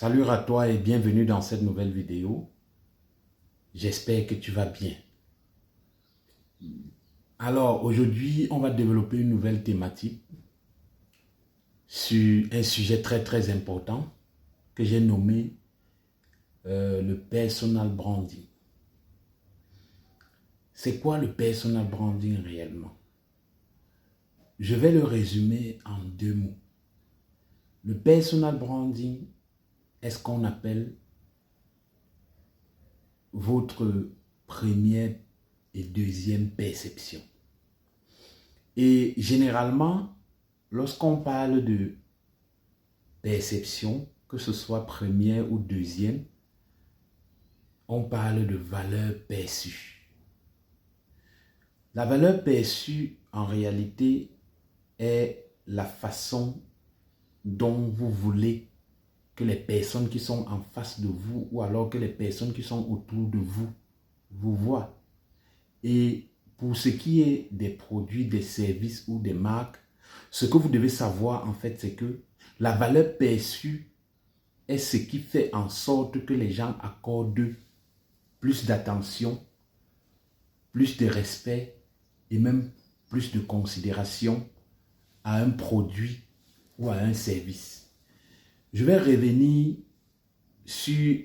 Salut à toi et bienvenue dans cette nouvelle vidéo. J'espère que tu vas bien. Alors aujourd'hui, on va développer une nouvelle thématique sur un sujet très important que j'ai nommé le personal branding. C'est quoi le personal branding réellement? Je vais le résumer en deux mots. Le personal branding est ce qu'on appelle votre première et deuxième perception. Et généralement, lorsqu'on parle de perception, que ce soit première ou deuxième, on parle de valeur perçue. La valeur perçue, en réalité, est la façon dont vous voulez que les personnes qui sont en face de vous ou alors que les personnes qui sont autour de vous vous voient. Et pour ce qui est des produits, des services ou des marques, ce que vous devez savoir en fait, c'est que la valeur perçue est ce qui fait en sorte que les gens accordent plus d'attention, plus de respect et même plus de considération à un produit ou à un service. Je vais revenir sur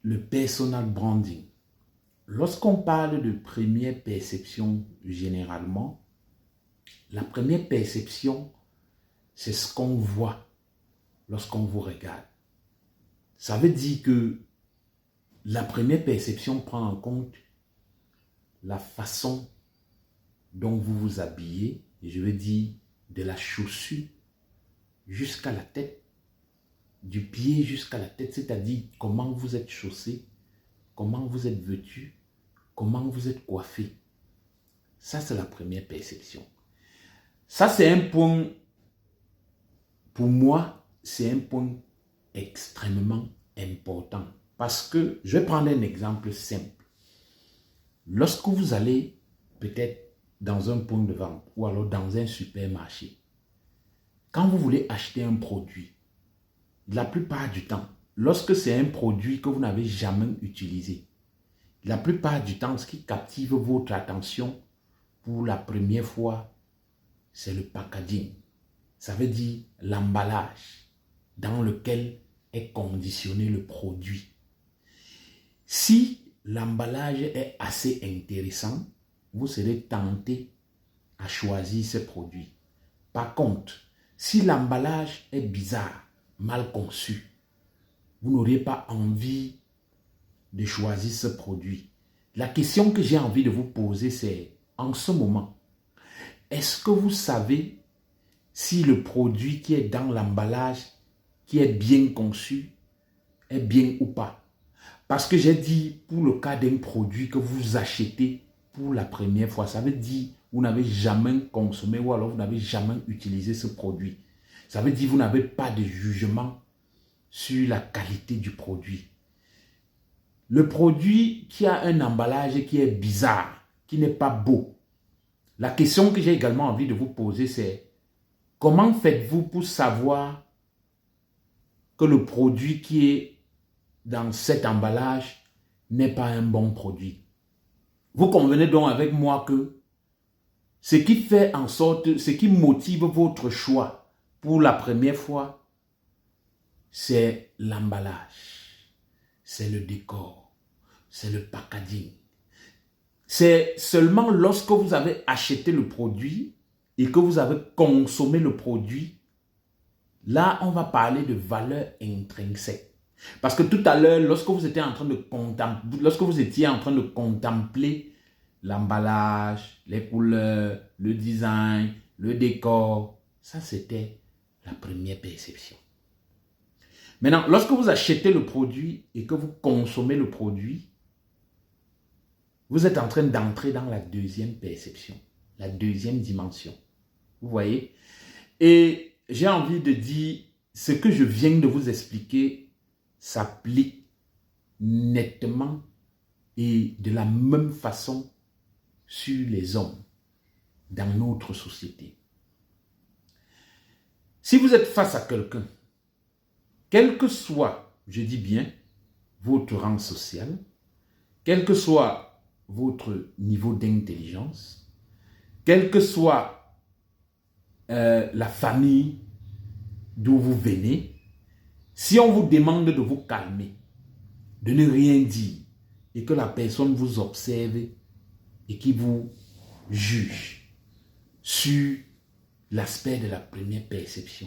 le personal branding. Lorsqu'on parle de première perception, généralement, la première perception, c'est ce qu'on voit lorsqu'on vous regarde. Ça veut dire que la première perception prend en compte la façon dont vous vous habillez, et je veux dire de la chaussure jusqu'à la tête, du pied jusqu'à la tête, c'est-à-dire comment vous êtes chaussé, comment vous êtes vêtu, comment vous êtes coiffé. Ça, c'est la première perception. Ça, c'est un point, pour moi, c'est un point extrêmement important. Parce que, je vais prendre un exemple simple. Lorsque vous allez peut-être dans un point de vente ou alors dans un supermarché, quand vous voulez acheter un produit, la plupart du temps, lorsque c'est un produit que vous n'avez jamais utilisé, la plupart du temps, ce qui captive votre attention pour la première fois, c'est le packaging. Ça veut dire l'emballage dans lequel est conditionné le produit. Si l'emballage est assez intéressant, vous serez tenté à choisir ce produit. Par contre, si l'emballage est bizarre, mal conçu, vous n'aurez pas envie de choisir ce produit. La question que j'ai envie de vous poser, c'est en ce moment, est-ce que vous savez si le produit qui est dans l'emballage, qui est bien conçu, est bien ou pas? Parce que j'ai dit, pour le cas d'un produit que vous achetez pour la première fois, ça veut dire que vous n'avez jamais consommé ou alors vous n'avez jamais utilisé ce produit. Ça veut dire que vous n'avez pas de jugement sur la qualité du produit. Le produit qui a un emballage qui est bizarre, qui n'est pas beau, la question que j'ai également envie de vous poser, c'est comment faites-vous pour savoir que le produit qui est dans cet emballage n'est pas un bon produit? Vous convenez donc avec moi que ce qui fait en sorte, ce qui motive votre choix pour la première fois, c'est l'emballage, c'est le décor, c'est le packaging. C'est seulement lorsque vous avez acheté le produit et que vous avez consommé le produit, là, on va parler de valeur intrinsèque. Parce que tout à l'heure, lorsque vous étiez en train de contempler l'emballage, les couleurs, le design, le décor, ça c'était la première perception. Maintenant, lorsque vous achetez le produit et que vous consommez le produit, vous êtes en train d'entrer dans la deuxième perception, la deuxième dimension. Vous voyez? Et j'ai envie de dire, ce que je viens de vous expliquer s'applique nettement et de la même façon sur les hommes dans notre société. Si vous êtes face à quelqu'un, quel que soit, je dis bien, votre rang social, quel que soit votre niveau d'intelligence, quelle que soit la famille d'où vous venez, si on vous demande de vous calmer, de ne rien dire, et que la personne vous observe et qui vous juge sur l'aspect de la première perception,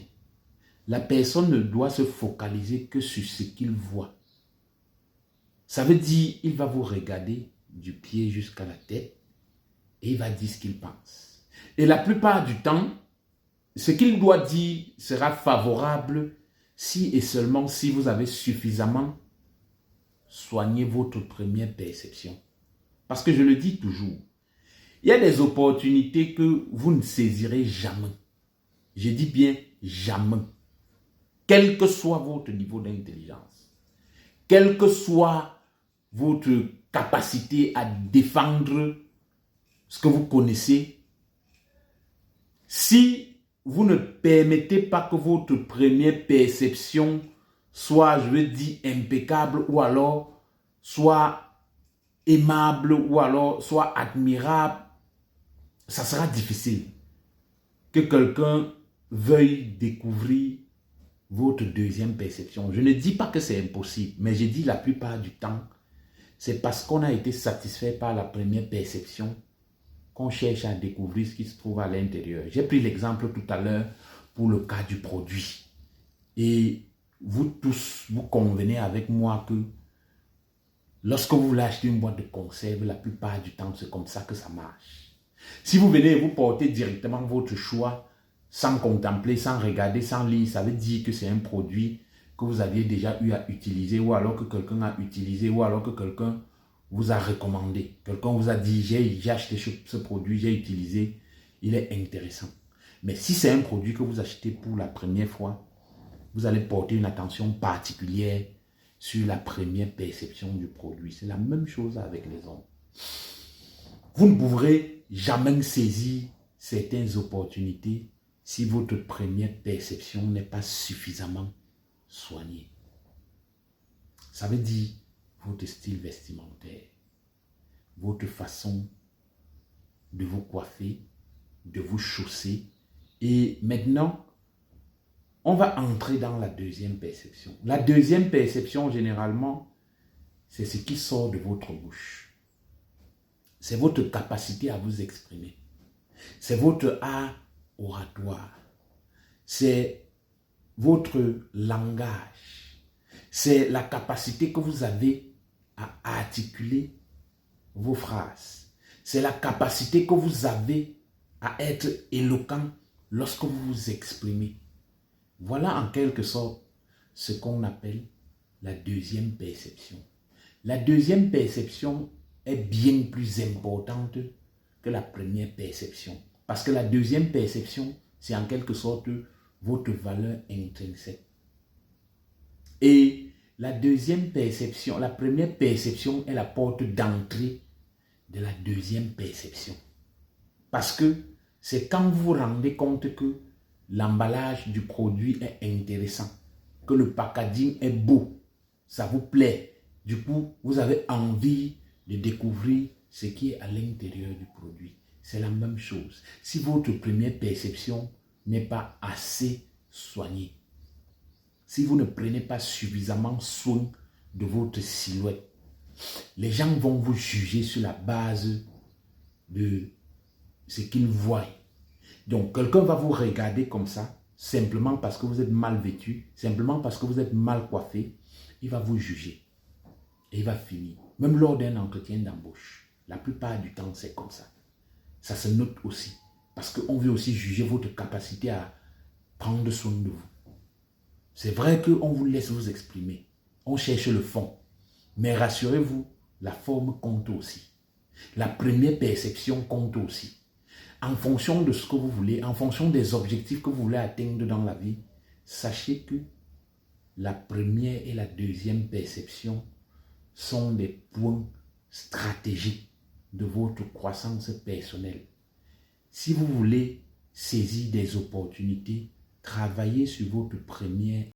la personne ne doit se focaliser que sur ce qu'il voit. Ça veut dire qu'il va vous regarder du pied jusqu'à la tête et il va dire ce qu'il pense. Et la plupart du temps, ce qu'il doit dire sera favorable si et seulement si vous avez suffisamment soigné votre première perception. Parce que je le dis toujours, il y a des opportunités que vous ne saisirez jamais. Je dis bien jamais. Quel que soit votre niveau d'intelligence, quelle que soit votre capacité à défendre ce que vous connaissez, si vous ne permettez pas que votre première perception soit, je veux dire, impeccable ou alors soit aimable ou alors soit admirable, ça sera difficile que quelqu'un veuille découvrir votre deuxième perception. Je ne dis pas que c'est impossible, mais je dis la plupart du temps, c'est parce qu'on a été satisfait par la première perception qu'on cherche à découvrir ce qui se trouve à l'intérieur. J'ai pris l'exemple tout à l'heure pour le cas du produit. Et vous tous, vous convenez avec moi que lorsque vous voulez acheter une boîte de conserve, la plupart du temps, c'est comme ça que ça marche. Si vous venez et vous portez directement votre choix sans contempler, sans regarder, sans lire, ça veut dire que c'est un produit que vous aviez déjà eu à utiliser ou alors que quelqu'un a utilisé ou alors que quelqu'un vous a recommandé. Quelqu'un vous a dit, j'ai acheté ce produit, j'ai utilisé, il est intéressant. Mais si c'est un produit que vous achetez pour la première fois, vous allez porter une attention particulière sur la première perception du produit. C'est la même chose avec les hommes. Vous ne pourrez jamais saisir certaines opportunités si votre première perception n'est pas suffisamment soignée. Ça veut dire votre style vestimentaire, votre façon de vous coiffer, de vous chausser. Et maintenant, on va entrer dans la deuxième perception. La deuxième perception, généralement, c'est ce qui sort de votre bouche. C'est votre capacité à vous exprimer. C'est votre art oratoire. C'est votre langage. C'est la capacité que vous avez à articuler vos phrases. C'est la capacité que vous avez à être éloquent lorsque vous vous exprimez. Voilà en quelque sorte ce qu'on appelle la deuxième perception. La deuxième perception est bien plus importante que la première perception. Parce que la deuxième perception, c'est en quelque sorte votre valeur intrinsèque. Et la deuxième perception, la première perception est la porte d'entrée de la deuxième perception. Parce que c'est quand vous vous rendez compte que l'emballage du produit est intéressant, que le packaging est beau, ça vous plaît. Du coup, vous avez envie de découvrir ce qui est à l'intérieur du produit. C'est la même chose. Si votre première perception n'est pas assez soignée, si vous ne prenez pas suffisamment soin de votre silhouette, les gens vont vous juger sur la base de ce qu'ils voient. Donc, quelqu'un va vous regarder comme ça, simplement parce que vous êtes mal vêtu, simplement parce que vous êtes mal coiffé. Il va vous juger. Et il va finir. Même lors d'un entretien d'embauche, la plupart du temps, c'est comme ça. Ça se note aussi. Parce qu'on veut aussi juger votre capacité à prendre soin de vous. C'est vrai qu'on vous laisse vous exprimer. On cherche le fond. Mais rassurez-vous, la forme compte aussi. La première perception compte aussi. En fonction de ce que vous voulez, en fonction des objectifs que vous voulez atteindre dans la vie, sachez que la première et la deuxième perception sont des points stratégiques de votre croissance personnelle. Si vous voulez saisir des opportunités, travaillez sur votre première